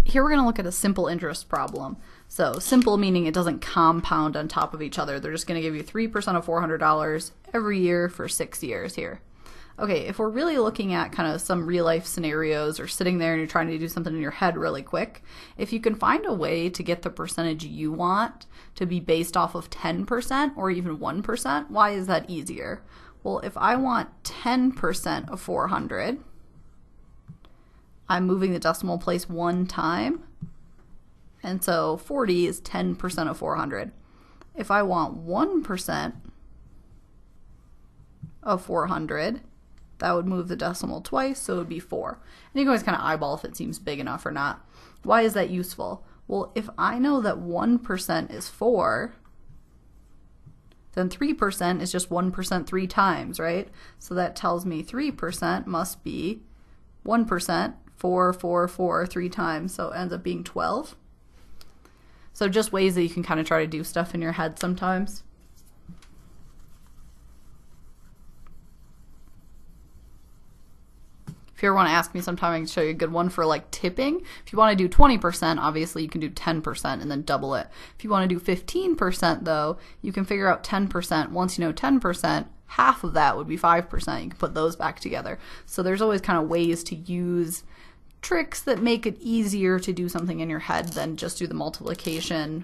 here we're going to look at a simple interest problem. So simple meaning it doesn't compound on top of each other. They're just going to give you 3% of $400 every year for 6 years here. Okay, if we're really looking at kind of some real life scenarios or sitting there and you're trying to do something in your head really quick, if you can find a way to get the percentage you want to be based off of 10% or even 1%, why is that easier? Well, if I want 10% of 400, I'm moving the decimal place one time, and so 40 is 10% of 400. If I want 1% of 400, that would move the decimal twice, so it would be 4. And you can always kind of eyeball if it seems big enough or not. Why is that useful? Well, if I know that 1% is 4, then 3% is just 1% 3 times, right? So that tells me 3% must be 1%, 4, 4, 4, 3 times, so it ends up being 12. So just ways that you can kind of try to do stuff in your head sometimes. If you ever want to ask me sometime, I can show you a good one for like tipping. If you want to do 20%, obviously you can do 10% and then double it. If you want to do 15% though, you can figure out 10%. Once you know 10%, half of that would be 5%. You can put those back together. So there's always kind of ways to use tricks that make it easier to do something in your head than just do the multiplication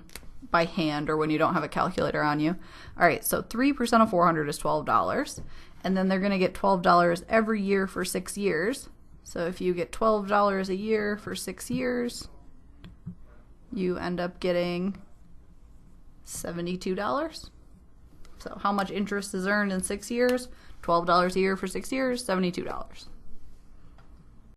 by hand or when you don't have a calculator on you. All right, so 3% of 400 is $12. And then they're going to get $12 every year for 6 years. So if you get $12 a year for 6 years, you end up getting $72. So how much interest is earned in 6 years? $12 a year for 6 years, $72.